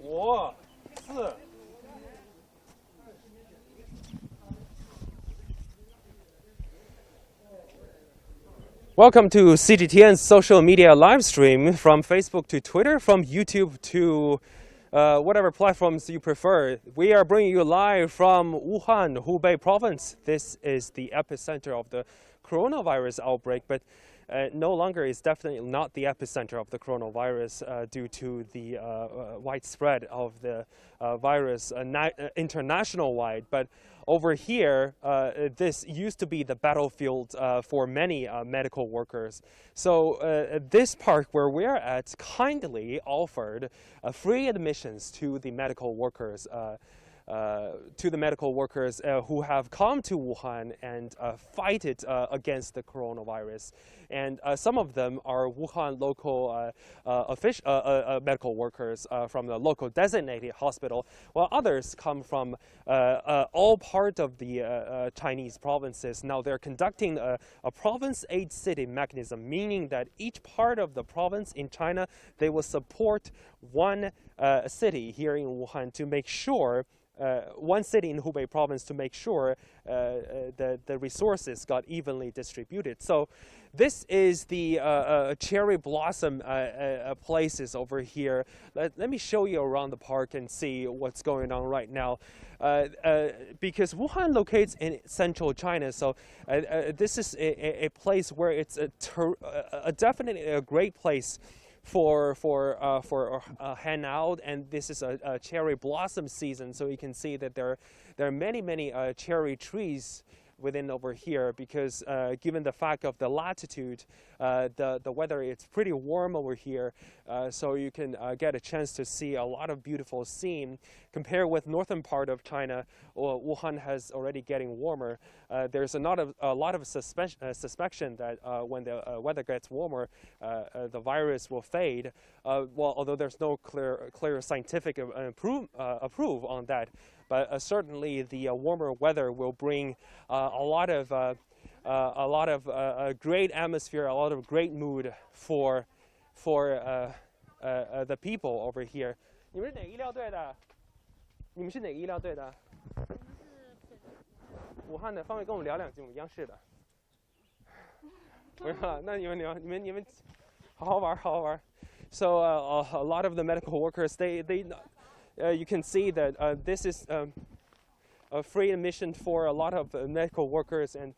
5、4。Welcome to CGTN's social media live stream from Facebook to Twitter, from YouTube to whatever platforms you prefer. We are bringing you live from Wuhan, Hubei province. This is the epicenter of the coronavirus outbreak, but no longer is definitely not the epicenter of the coronavirus due to the widespread of the virus international-wide. But over here, this used to be the battlefield for many medical workers. So this park where we're at kindly offered free admissions to the medical workers. Who have come to Wuhan and fight it against the coronavirus. And some of them are Wuhan local medical workers from the local designated hospital, while others come from all part of the Chinese provinces. Now they're conducting a province aid city mechanism, meaning that each part of the province in China, they will support one city here in Wuhan to make sure one city in Hubei province to make sure the resources got evenly distributed. So this is the cherry blossom places over here. Let me show you around the park and see what's going on right now. Because Wuhan locates in central China, so this is a place where it's definitely a great place for hangout, and this is a cherry blossom season, so you can see that there are many cherry trees within over here, because given the fact of the latitude, the weather, it's pretty warm over here, so you can get a chance to see a lot of beautiful scene. Compared with northern part of China, Wuhan has already getting warmer. There's a lot of suspicion that when the weather gets warmer, the virus will fade. Well, although there's no clear scientific approve on that. But certainly the warmer weather will bring a lot of great atmosphere, a lot of great mood for the people over here. 你们是哪个医疗队的？你们是哪个医疗队的？武汉的，方便跟我们聊两句？我们央视的。不是吧？那你们好好玩。So a lot of the medical workers, you can see that this is a free admission for a lot of medical workers, and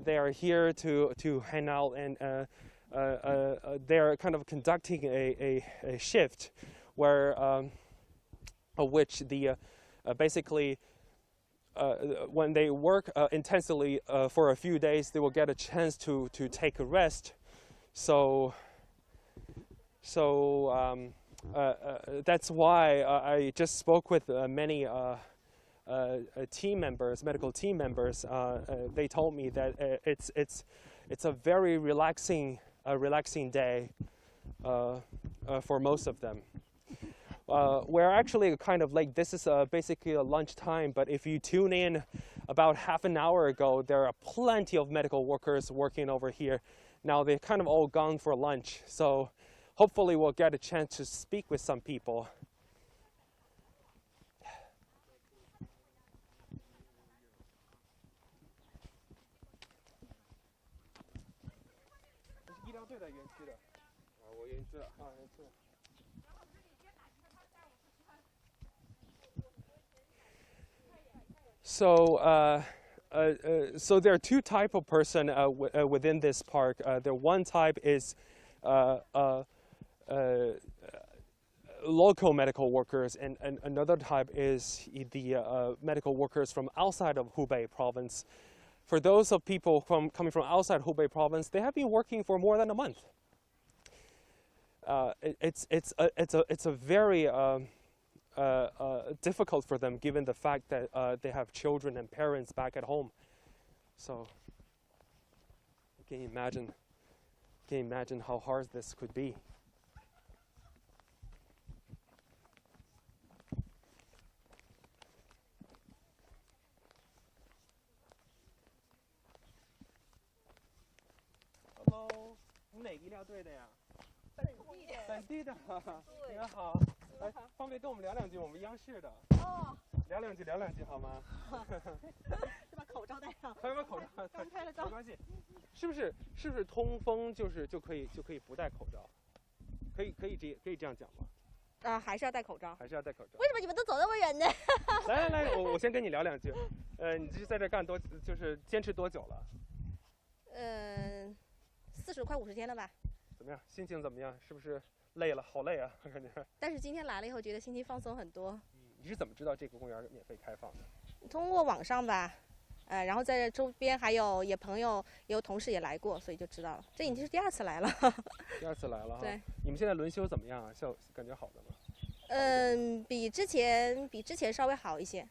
they are here to hang out, and they're kind of conducting a shift where which the basically when they work intensively for a few days, they will get a chance to take a rest. So that's why I just spoke with many team members, medical team members. They told me that it's a very relaxing day for most of them. We're actually kind of like, this is basically a lunchtime, but if you tune in about half an hour ago, there are plenty of medical workers working over here. Now they're kind of all gone for lunch, so hopefully we'll get a chance to speak with some people. So there are two types of person within this park. The one type is local medical workers, and another type is the medical workers from outside of Hubei province. For those of people coming from outside Hubei province, they have been working for more than a month. It's a very difficult for them, given the fact that they have children and parents back at home. So can you imagine how hard this could be? Hello， 你哪个医疗队的呀？本地的。你们好。哎，方便跟我们聊两句我们央视的？哦，聊两句好吗？就把口罩戴上。还要把口罩刚拍了照。没关系，是不是通风就可以不戴口罩？可以这样讲吗？啊，还是要戴口罩。还是要戴口罩？为什么你们都走那么远呢？来，我先跟你聊两句。你这是在这干就是坚持多久了？40快50天了吧。怎么样？心情怎么样？是不是累了？好累啊，感觉。但是今天来了以后，觉得心情放松很多。你是怎么知道这个公园免费开放的？通过网上吧。然后在周边还有朋友也有同事也来过，所以就知道了。这已经是第2次来了。第2次来了哈。对。你们现在轮休怎么样啊？感觉好的吗？比之前稍微好一些。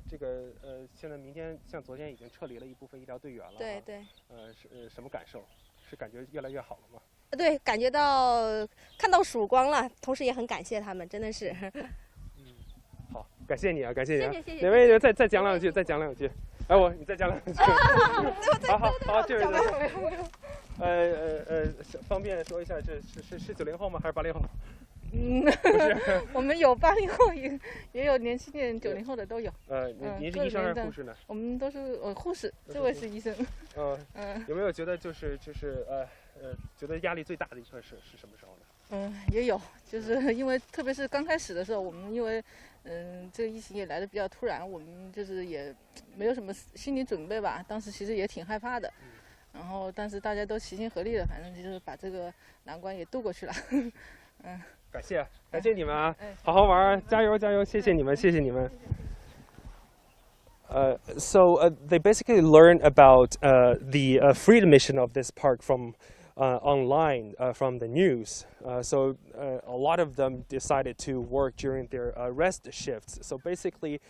这个现在明天像昨天已经撤离了一部分医疗队员了。对对。是什么感受？是感觉越来越好了吗？对，感觉到看到曙光了，同时也很感谢他们，真的是。好，感谢你啊，感谢你啊！谢谢。哪位再讲两句，再讲两句。哎，你再讲两句。好，这位。方便说一下，这是90后吗？还是80后？不是，我们有80后，也有年轻点90后的都有。您是医生还是护士呢？我们都是护士，这位是医生。有没有觉得觉得压力最大的一刻是什么时候呢？也有，就是因为特别是刚开始的时候，我们因为这个疫情也来得比较突然，我们就是也没有什么心理准备吧，当时其实也挺害怕的。然后但是大家都齐心合力的，反正就是把这个难关也渡过去了。感谢你们啊，好好玩，加油，谢谢你们。So they basically learned about the free admission of this park from online, from the news. So a lot of them decided to work during their rest shifts. So basically,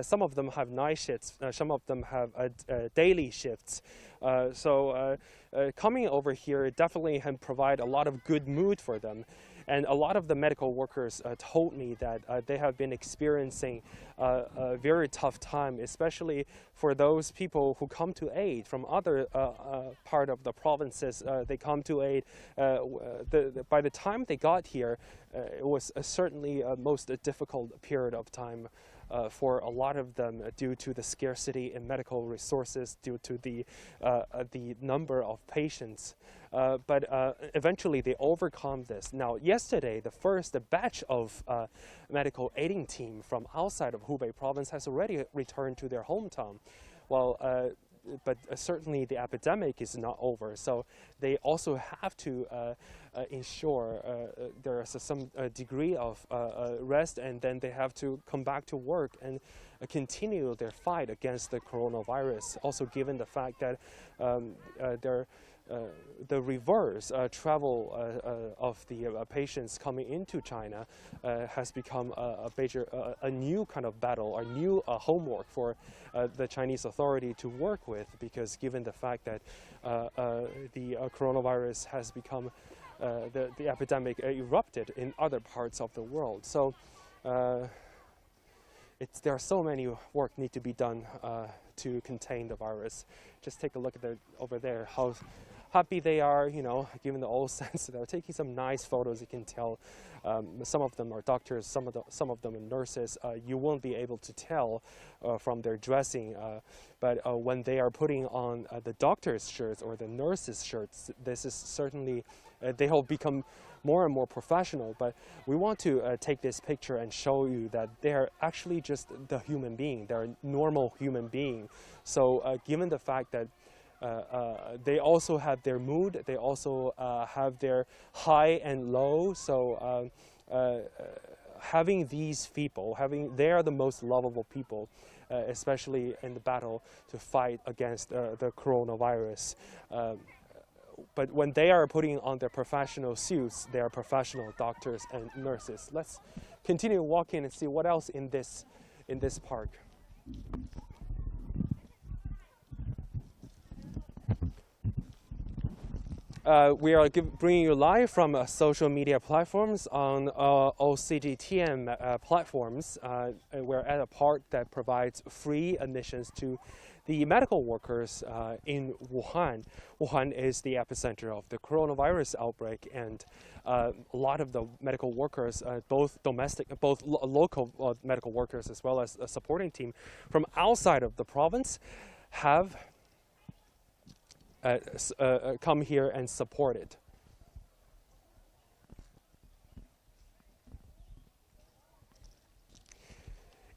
some of them have night shifts, some of them have daily shifts. So coming over here definitely can provide a lot of good mood for them. And a lot of the medical workers told me that they have been experiencing a very tough time, especially for those people who come to aid from other part of the provinces. They come to aid. By the time they got here, it was certainly a most difficult period of time for a lot of them due to the scarcity in medical resources, due to the number of patients. But eventually they overcome this. Now, yesterday, the first batch of medical aiding team from outside of Hubei province has already returned to their hometown. Well, but certainly the epidemic is not over, so they also have to ensure there is some degree of rest, and then they have to come back to work and continue their fight against the coronavirus. Also, given the fact that the reverse travel of the patients coming into China has become a new kind of battle, a new homework for the Chinese authority to work with, because given the fact that the coronavirus has become the epidemic erupted in other parts of the world. So there are so many work need to be done to contain the virus. Just take a look at over there, how happy they are, given the old sense. They're taking some nice photos. You can tell some of them are doctors, some of them are nurses. You won't be able to tell from their dressing, but when they are putting on the doctor's shirts or the nurses' shirts, this is certainly, they have become more and more professional. But we want to take this picture and show you that they're actually just the human being. They're a normal human being. So given the fact that they also have their mood, they also have their high and low. So having these people, they are the most lovable people, especially in the battle to fight against the coronavirus. But when they are putting on their professional suits, they are professional doctors and nurses. Let's continue walking and see what else in this park. We are bringing you live from social media platforms on all CGTN platforms. We're at a park that provides free admissions to the medical workers in Wuhan. Wuhan is the epicenter of the coronavirus outbreak, and a lot of the medical workers, both local medical workers as well as a supporting team from outside of the province, have come here and supported.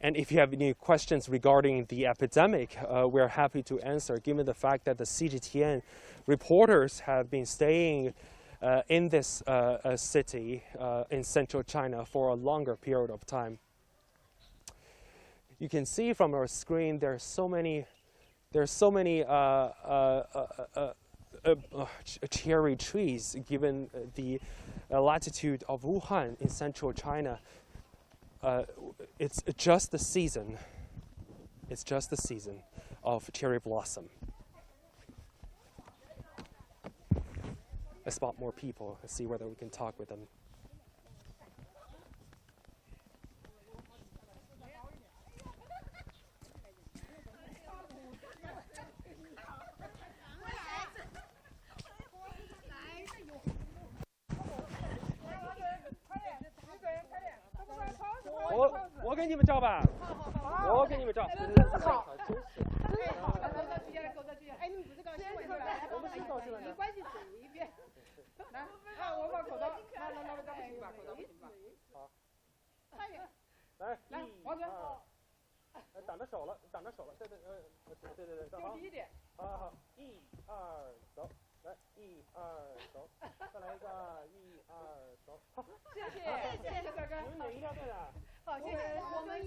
And if you have any questions regarding the epidemic, we're happy to answer, given the fact that the CGTN reporters have been staying in this city in central China for a longer period of time. You can see from our screen there's so many cherry trees, given the latitude of Wuhan in central China. It's just the season. It's just the season of cherry blossom. Let's spot more people and see whether we can talk with them.我给你们照吧，我给你们照。好，真是。哎，你们不是搞新闻的？我们是搞新闻的。你关系处一遍。来，啊，我把口罩，来，不行吧，口罩不行吧？好。来，王哥。挡着手了，对，正低一点。好，一二走，来，一二走，再来一个，一二走。好，谢谢大哥。你们哪一条队的？好，谢谢。我们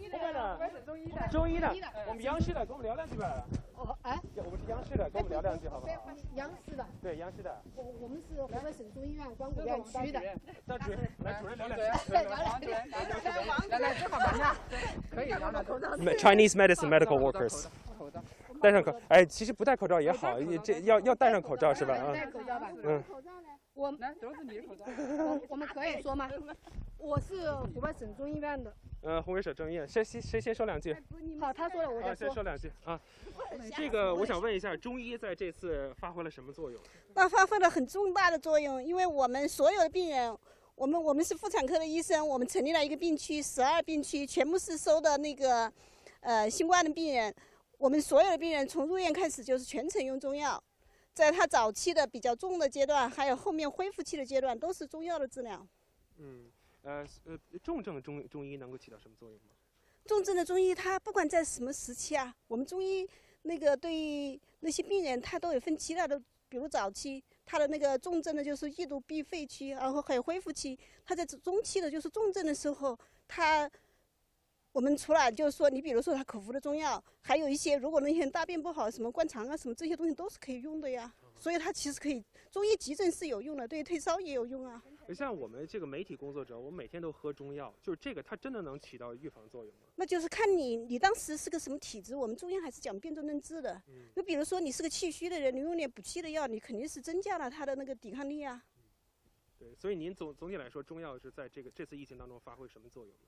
中医的，我们央视的，跟我们聊两句吧。哦，哎，我们是央视的，跟我们聊两句好不好？央视的。对，央视的。我们是湖北省中医院光谷院区的。张主任，来，主任聊两句。来，正好忙呢，可以聊聊口罩。Chinese medicine medical workers。戴上口，哎，其实不戴口罩也好，这要戴上口罩是吧？戴口罩吧。口罩呢？都是你的口罩。我们可以说吗？我是湖北省中医院的。湖北省中医院，谁先说两句？好，他说了，我再说。先说两句啊。这个我想问一下，中医在这次发挥了什么作用？那发挥了很重大的作用，因为我们所有的病人，我们是妇产科的医生，我们成立了一个病区，12病区，全部是收的那个新冠的病人。我们所有的病人从入院开始就是全程用中药，在他早期的比较重的阶段，还有后面恢复期的阶段，都是中药的治疗。重症中医能够起到什么作用吗？重症的中医，它不管在什么时期啊，我们中医那个对于那些病人，他都有分期的，比如早期他的那个重症的就是易毒闭肺期，然后还有恢复期。他在中期的就是重症的时候，我们除了就是说，你比如说他口服的中药，还有一些如果那些人大便不好，什么灌肠啊，什么这些东西都是可以用的呀。所以它其实可以，中医急诊是有用的，对退烧也有用啊。像我们这个媒体工作者，我们每天都喝中药，就是这个它真的能起到预防作用吗？那就是看你当时是个什么体质，我们中医还是讲辨证论治的。就比如说你是个气虚的人，你用点补气的药，你肯定是增加了他的那个抵抗力啊。对，所以您总体来说，中药是在这次疫情当中发挥什么作用呢？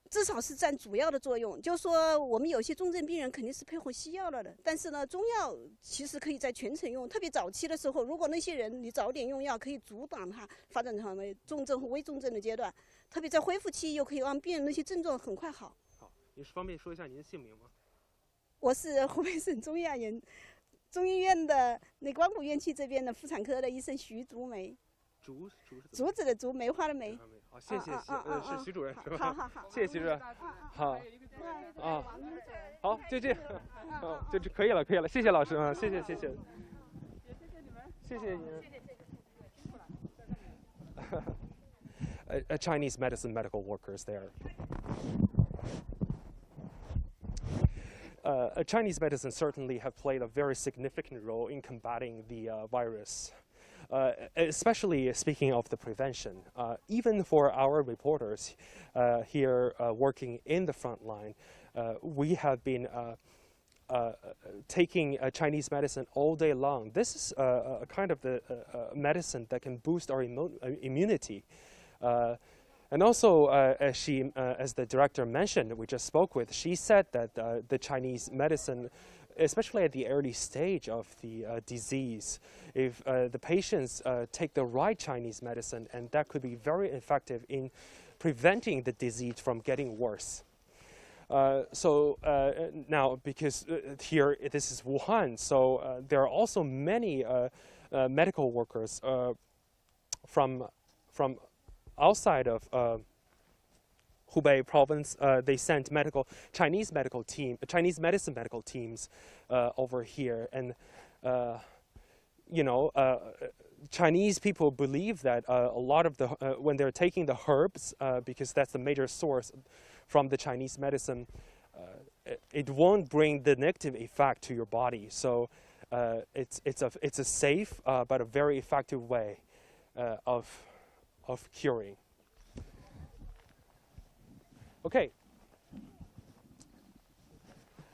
至少是占主要的作用。就是说，我们有些重症病人肯定是配合西药了的，但是呢，中药其实可以在全程用。特别早期的时候，如果那些人你早点用药，可以阻挡他发展成为重症和危重症的阶段。特别在恢复期，又可以让病人那些症状很快好。好，您方便说一下您的姓名吗？我是湖北省中医院的那光谷院区这边的妇产科的医生徐竹梅。竹子的竹，梅花的梅。好，谢谢，是徐主任是吧？好，谢谢徐主任。好，好，就这，就可以了，谢谢老师啊，谢谢，也谢谢你们，谢谢您。Chinese medicine medical workers there. Chinese medicine certainly have played a very significant role in combating the virus. Especially speaking of the prevention, even for our reporters here working in the front line, we have been taking Chinese medicine all day long. This is a kind of the medicine that can boost our immunity. And also, as the director mentioned, we just spoke with, she said that the Chinese medicine, especially at the early stage of the disease, if the patients take the right Chinese medicine, and that could be very effective in preventing the disease from getting worse. Now, because here this is Wuhan, so there are also many medical workers from outside of Hubei province. They sent Chinese medicine medical teams over here, and Chinese people believe that a lot of the when they're taking the herbs, because that's the major source from the Chinese medicine, it won't bring the negative effect to your body. So it's a safe but a very effective way of curing. Okay.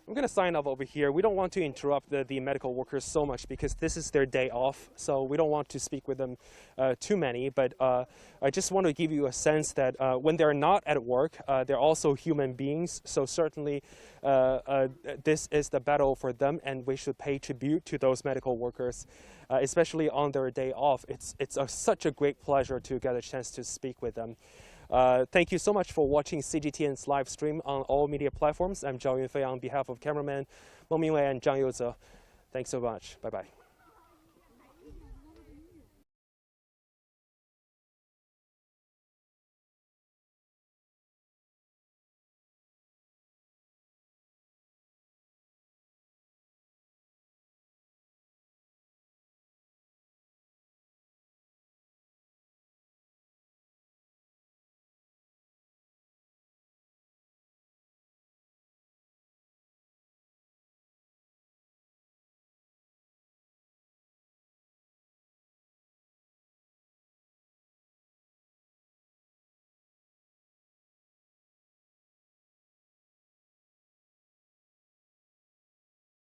I'm going to sign off over here. We don't want to interrupt the medical workers so much because this is their day off, so we don't want to speak with them too many. But I just want to give you a sense that when they're not at work, they're also human beings. So certainly this is the battle for them, and we should pay tribute to those medical workers, especially on their day off. It's such a great pleasure to get a chance to speak with them. Thank you so much for watching CGTN's live stream on all media platforms. I'm Zhao Yunfei on behalf of cameraman Meng Mingwei and Zhang Youze. Thanks so much. Bye-bye.